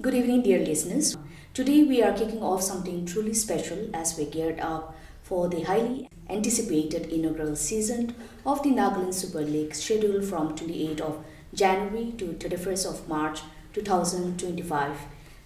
Good evening, dear listeners. Today we are kicking off something truly special as we geared up for the highly anticipated inaugural season of the Nagaland Super League scheduled from 28th of January to 31st of March 2025.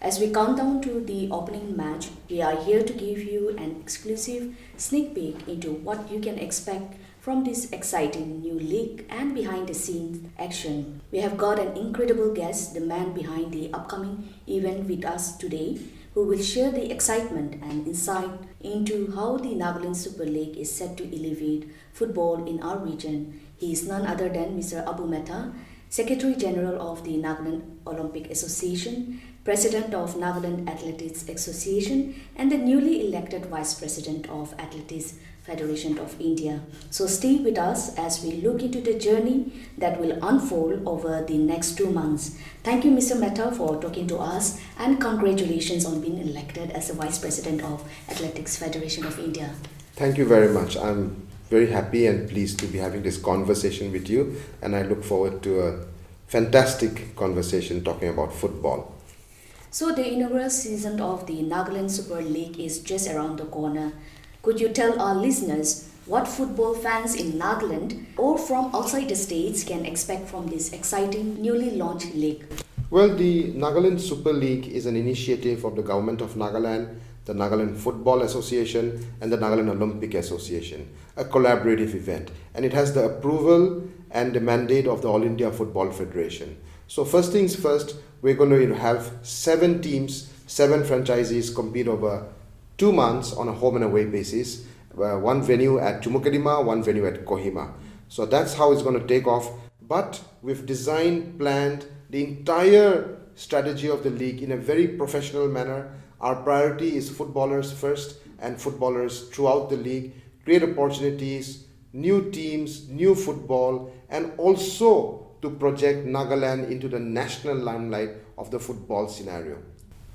As we count down to the opening match, we are here to give you an exclusive sneak peek into what you can expect from this exciting new league and behind the scenes action. We have got an incredible guest, the man behind the upcoming event with us today, who will share the excitement and insight into how the Nagaland Super League is set to elevate football in our region. He is none other than Mr. Abu Metha, Secretary General of the Nagaland Olympic Association, President of Nagaland Athletics Association, and the newly elected Vice President of Athletics Federation of India. So stay with us as we look into the journey that will unfold over the next 2 months. Thank you, Mr. Metha, for talking to us, and congratulations on being elected as the Vice President of Athletics Federation of India. Thank you very much. I'm very happy and pleased to be having this conversation with you, and I look forward to a fantastic conversation talking about football. So the inaugural season of the Nagaland Super League is just around the corner. Could you tell our listeners what football fans in Nagaland or from outside the states can expect from this exciting newly launched league? Well, the Nagaland Super League is an initiative of the Government of Nagaland, the Nagaland Football Association, and the Nagaland Olympic Association, a collaborative event, and it has the approval and the mandate of the All India Football Federation. So first things first, we're going to have 7 teams, 7 franchisees compete over 2 months on a home and away basis, one venue at Chumoukedima, one venue at Kohima. So that's how it's going to take off. But we've planned the entire strategy of the league in a very professional manner. Our priority is footballers first and footballers throughout the league, create opportunities, new teams, new football, and also to project Nagaland into the national limelight of the football scenario.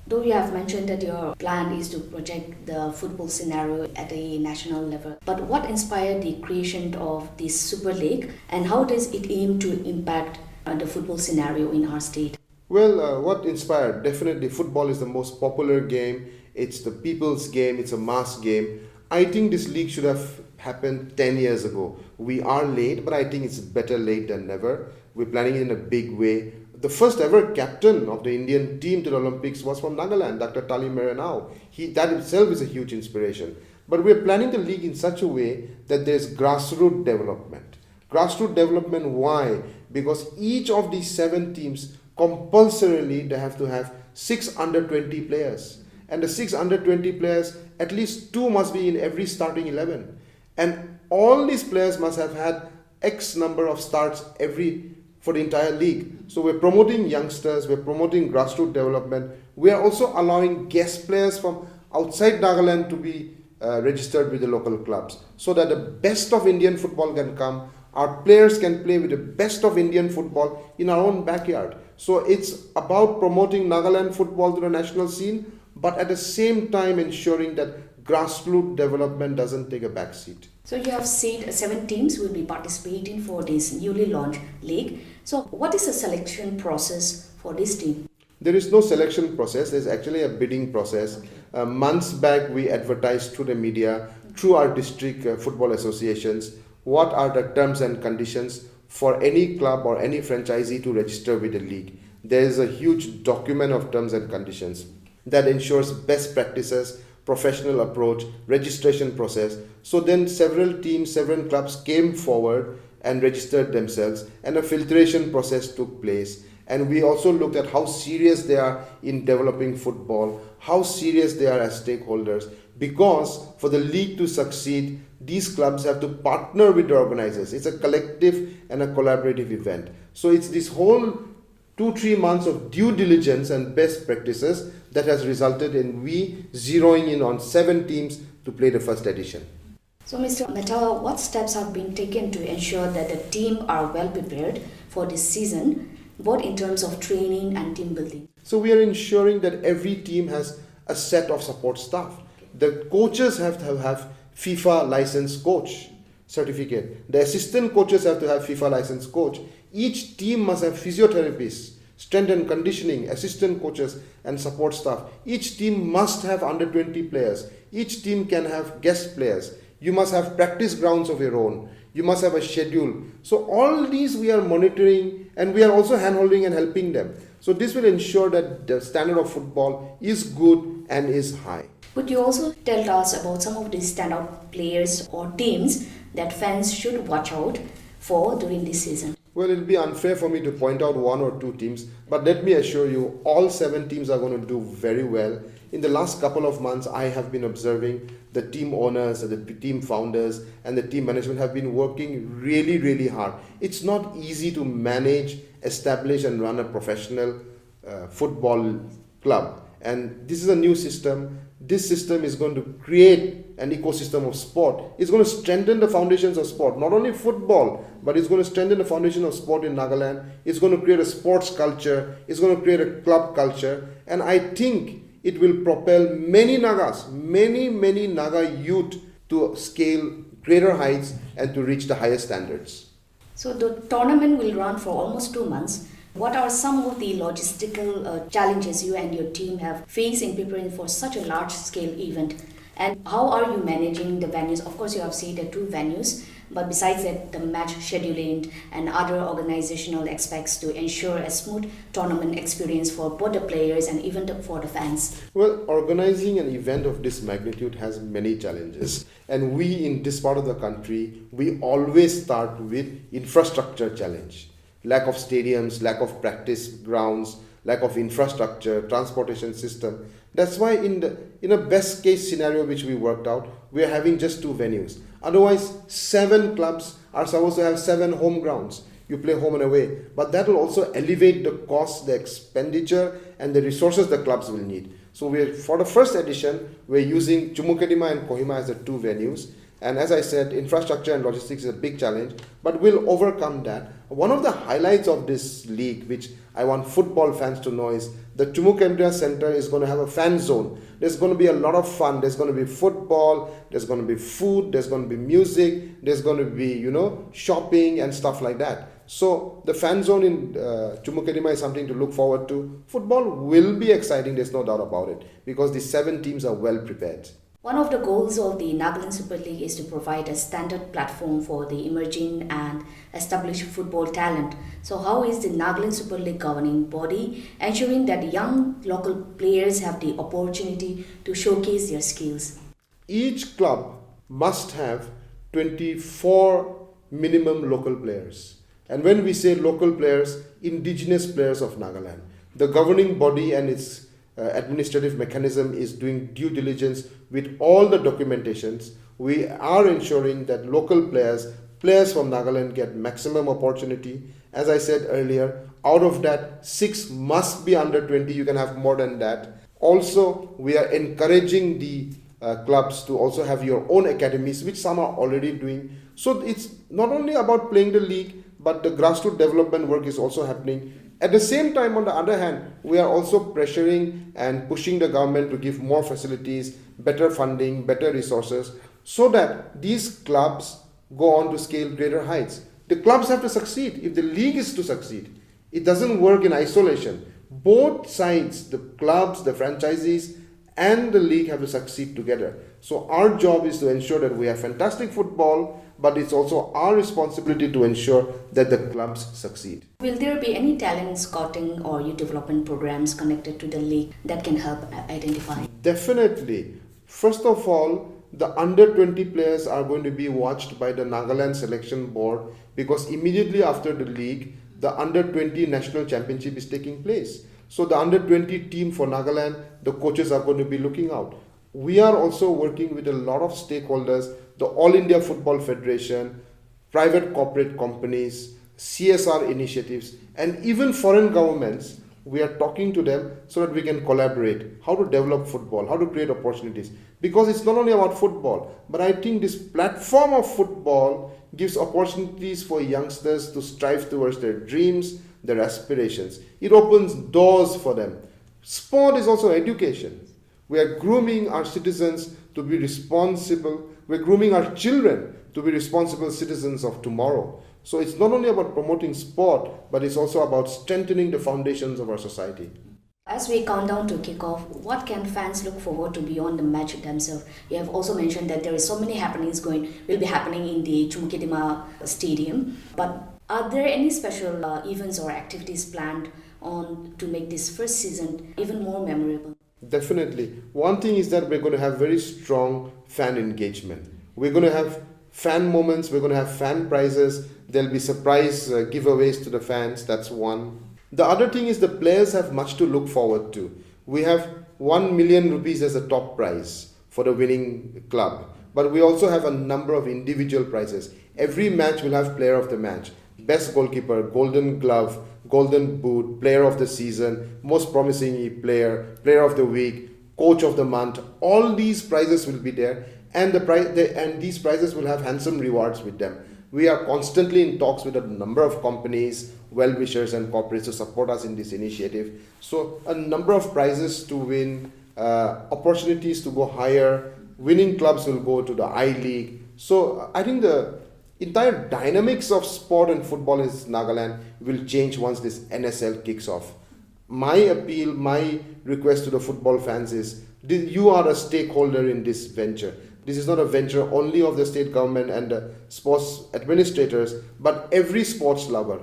Though you have mentioned that your plan is to project the football scenario at a national level, but what inspired the creation of this Super League and how does it aim to impact the football scenario in our state? Well, what inspired? Definitely football is the most popular game. It's the people's game. It's a mass game. I think this league should have happened 10 years ago. We are late, but I think it's better late than never. We're planning it in a big way. The first ever captain of the Indian team to the Olympics was from Nagaland, Dr. Tali Merenau. That itself is a huge inspiration. But we're planning the league in such a way that there's grassroots development. Grassroots development, why? Because each of these 7 teams, compulsorily, they have to have 6 under 20 players. And the 6 under 20 players, at least 2 must be in every starting 11. And all these players must have had X number of starts for the entire league. So we're promoting youngsters, we're promoting grassroots development. We are also allowing guest players from outside Nagaland to be registered with the local clubs so that the best of Indian football can come. Our players can play with the best of Indian football in our own backyard. So it's about promoting Nagaland football to the national scene, but at the same time ensuring that grassroots development doesn't take a back seat. So you have said 7 teams will be participating for this newly launched league. So what is the selection process for this team? There is no selection process. There's actually a bidding process. Okay. Months back, we advertised through the media, through our district football associations, what are the terms and conditions for any club or any franchisee to register with the league. There is a huge document of terms and conditions that ensures best practices, professional approach, registration process. So then several teams, several clubs came forward and registered themselves, and a filtration process took place. And we also looked at how serious they are in developing football, how serious they are as stakeholders, because for the league to succeed, these clubs have to partner with the organizers. It's a collective and a collaborative event. So it's this whole 2-3 months of due diligence and best practices that has resulted in we zeroing in on 7 teams to play the first edition. So Mr. Metha, what steps have been taken to ensure that the team are well prepared for this season, both in terms of training and team building? So we are ensuring that every team has a set of support staff. The coaches have to have FIFA licensed coach certificate. The assistant coaches have to have FIFA licensed coach. Each team must have physiotherapists, strength and conditioning, assistant coaches and support staff. Each team must have under 20 players. Each team can have guest players. You must have practice grounds of your own. You must have a schedule. So all these we are monitoring, and we are also hand-holding and helping them. So this will ensure that the standard of football is good and is high. Could you also tell us about some of the standout players or teams that fans should watch out for during this season? Well, it will be unfair for me to point out one or two teams, but let me assure you, all 7 teams are going to do very well. In the last couple of months, I have been observing the team owners, the team founders, and the team management have been working really, really hard. It's not easy to manage, establish, and run a professional football club. And this is a new system. This system is going to create an ecosystem of sport. It's going to strengthen the foundations of sport, not only football, but it's going to strengthen the foundation of sport in Nagaland. It's going to create a sports culture. It's going to create a club culture. And I think it will propel many Nagas, many Naga youth to scale greater heights and to reach the highest standards. So the tournament will run for almost 2 months. What are some of the logistical challenges you and your team have faced in preparing for such a large-scale event? And how are you managing the venues? Of course, you have said the 2 venues, but besides that, the match scheduling and other organizational aspects to ensure a smooth tournament experience for both the players and even for the fans. Well, organizing an event of this magnitude has many challenges. And we in this part of the country, we always start with infrastructure challenge. Lack of stadiums, lack of practice grounds, lack of infrastructure, transportation system. That's why in a best case scenario which we worked out, we are having just 2 venues. Otherwise, 7 clubs are supposed to have 7 home grounds. You play home and away. But that will also elevate the cost, the expenditure, and the resources the clubs will need. So for the first edition, we're using Chumoukedima and Kohima as the 2 venues. And as I said, infrastructure and logistics is a big challenge, but we'll overcome that. One of the highlights of this league, which I want football fans to know, is the Chumoukedima Center is going to have a fan zone. There's going to be a lot of fun. There's going to be football, there's going to be food, there's going to be music, there's going to be, shopping and stuff like that. So the fan zone in Chumoukedima is something to look forward to. Football will be exciting, there's no doubt about it, because the 7 teams are well prepared. One of the goals of the Nagaland Super League is to provide a standard platform for the emerging and established football talent. So how is the Nagaland Super League governing body ensuring that young local players have the opportunity to showcase their skills? Each club must have 24 minimum local players. And when we say local players, indigenous players of Nagaland. The governing body and its administrative mechanism is doing due diligence with all the documentations. We are ensuring that local players from Nagaland get maximum opportunity. As I said earlier, out of that, 6 must be under 20. You can have more than that. Also, we are encouraging the clubs to also have your own academies, which some are already doing. So it's not only about playing the league, but the grassroots development work is also happening. At the same time, on the other hand, we are also pressuring and pushing the government to give more facilities, better funding, better resources, so that these clubs go on to scale greater heights. The clubs have to succeed if the league is to succeed. It doesn't work in isolation. Both sides, the clubs, the franchisees, and the league have to succeed together. So our job is to ensure that we have fantastic football, but it's also our responsibility to ensure that the clubs succeed. Will there be any talent scouting or youth development programs connected to the league that can help identify? Definitely. First of all, the under 20 players are going to be watched by the Nagaland selection board, because immediately after the league, the under 20 national championship is taking place. So the under 20 team for Nagaland, the coaches are going to be looking out. We are also working with a lot of stakeholders, the All India Football Federation, private corporate companies, CSR initiatives, and even foreign governments. We are talking to them so that we can collaborate, how to develop football, how to create opportunities. Because it's not only about football, but I think this platform of football gives opportunities for youngsters to strive towards their dreams, their aspirations. It opens doors for them. Sport is also education. We are grooming our citizens to be responsible. We're grooming our children to be responsible citizens of tomorrow. So it's not only about promoting sport, but it's also about strengthening the foundations of our society. As we count down to kick off, what can fans look forward to beyond the match themselves? You have also mentioned that there is so many happenings will be happening in the Chumoukedima stadium. But are there any special events or activities planned on to make this first season even more memorable? Definitely. One thing is that we're going to have very strong fan engagement. We're going to have fan moments, we're going to have fan prizes, there'll be surprise giveaways to the fans, that's one. The other thing is the players have much to look forward to. We have 1 million rupees as a top prize for the winning club, but we also have a number of individual prizes. Every match will have player of the match, best goalkeeper, golden glove, golden boot, player of the season, most promising player, player of the week, coach of the month. All these prizes will be there, and these prizes will have handsome rewards with them. We are constantly in talks with a number of companies, well-wishers and corporates to support us in this initiative. So a number of prizes to win, opportunities to go higher, winning clubs will go to the I-League. So I think the entire dynamics of sport and football in Nagaland will change once this NSL kicks off. My appeal, my request to the football fans is, you are a stakeholder in this venture. This is not a venture only of the state government and the sports administrators, but every sports lover,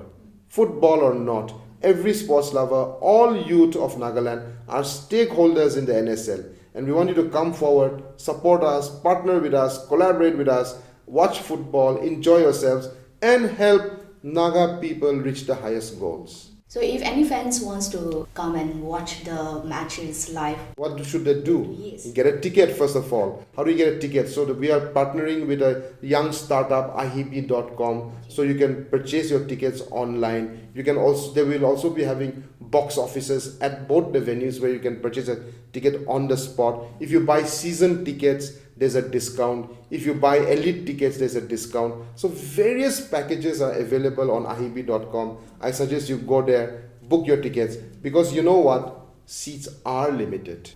football or not, every sports lover, all youth of Nagaland are stakeholders in the NSL. And we want you to come forward, support us, partner with us, collaborate with us, watch football, enjoy yourselves, and help Naga people reach the highest goals. So if any fans wants to come and watch the matches live, what should they do? Yes. Get a ticket first of all. How do you get a ticket? So we are partnering with a young startup, ahibi.com, so you can purchase your tickets online. You can also, they will also be having box offices at both the venues where you can purchase a ticket on the spot. If you buy season tickets, there's a discount. If you buy elite tickets, there's a discount. So various packages are available on ahibi.com. I suggest you go there, book your tickets, because you know what? Seats are limited.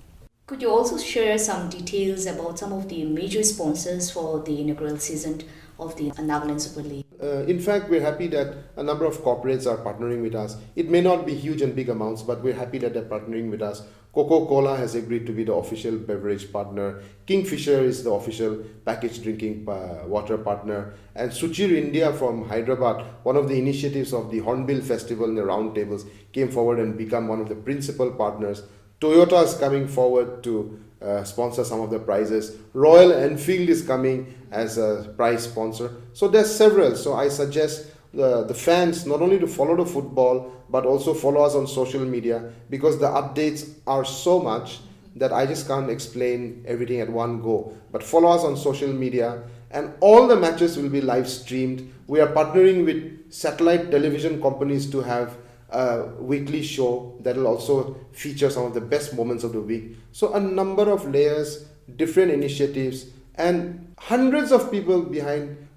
could you also share some details about some of the major sponsors for the inaugural season of the Nagaland Super League? In fact, we're happy that a number of corporates are partnering with us. It may not be huge and big amounts, but we're happy that they're partnering with us. Coca-Cola has agreed to be the official beverage partner. Kingfisher is the official packaged drinking water partner. And Sechü India from Hyderabad, one of the initiatives of the Hornbill Festival and the roundtables, came forward and become one of the principal partners. Toyota is coming forward to sponsor some of the prizes. Royal Enfield is coming as a prize sponsor. So there's several. So I suggest the fans not only to follow the football, but also follow us on social media, because the updates are so much that I just can't explain everything at one go. But follow us on social media, and all the matches will be live streamed. We are partnering with satellite television companies to have a weekly show that will also feature some of the best moments of the week. So a number of layers, different initiatives, and hundreds of people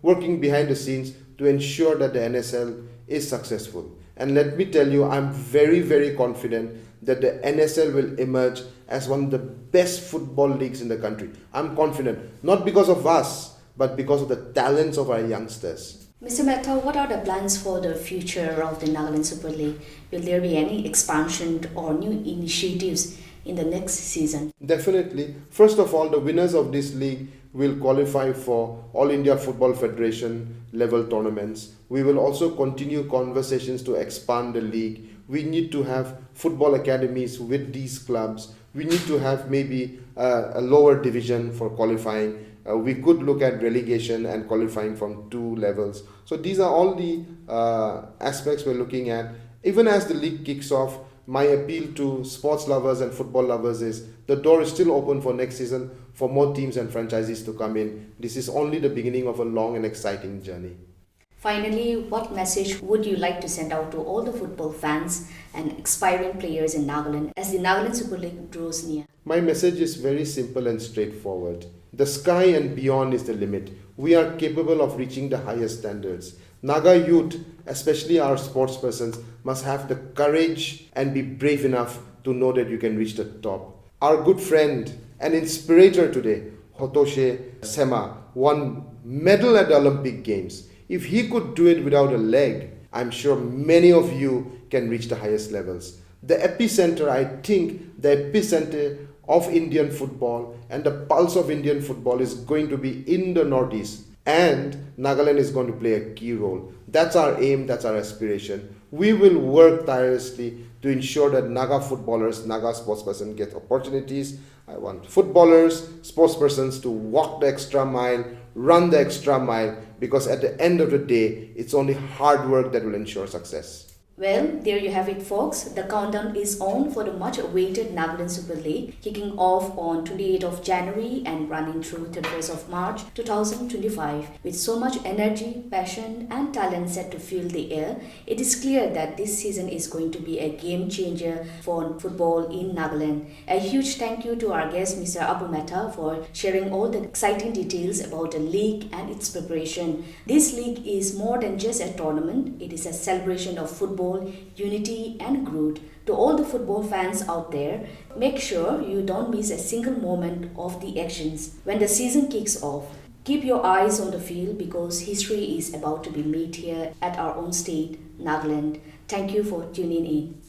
working behind the scenes to ensure that the NSL is successful. And let me tell you, I'm very, very confident that the NSL will emerge as one of the best football leagues in the country. I'm confident, not because of us, but because of the talents of our youngsters. Mr. Metha, what are the plans for the future of the Nagaland Super League? Will there be any expansion or new initiatives in the next season? Definitely. First of all, the winners of this league will qualify for All India Football Federation level tournaments. We will also continue conversations to expand the league. We need to have football academies with these clubs. We need to have maybe a lower division for qualifying. We could look at relegation and qualifying from 2 levels. So these are all the aspects we're looking at. Even as the league kicks off, my appeal to sports lovers and football lovers is the door is still open for next season for more teams and franchises to come in. This is only the beginning of a long and exciting journey. Finally, what message would you like to send out to all the football fans and aspiring players in Nagaland as the Nagaland Super League draws near? My message is very simple and straightforward. The sky and beyond is the limit. We are capable of reaching the highest standards. Naga youth, especially our sports persons, must have the courage and be brave enough to know that you can reach the top. Our good friend and inspirator today, Hotoshe Sema, won medal at the Olympic Games. If he could do it without a leg, I'm sure many of you can reach the highest levels. The epicenter, I think, the epicenter of Indian football and the pulse of Indian football is going to be in the Northeast. And Nagaland is going to play a key role. That's our aim, that's our aspiration. We will work tirelessly to ensure that Naga footballers, Naga sportspersons get opportunities. I want footballers, sportspersons to walk the extra mile, run the extra mile, because at the end of the day, it's only hard work that will ensure success. Well, there you have it, folks. The countdown is on for the much-awaited Nagaland Super League, kicking off on 28th of January and running through 31st of March 2025. With so much energy, passion and talent set to fill the air, it is clear that this season is going to be a game-changer for football in Nagaland. A huge thank you to our guest, Mr. Abu Metha, for sharing all the exciting details about the league and its preparation. This league is more than just a tournament. It is a celebration of football, unity and growth. To all the football fans out there, make sure you don't miss a single moment of the actions when the season kicks off. Keep your eyes on the field because history is about to be made here at our own state, Nagaland. Thank you for tuning in.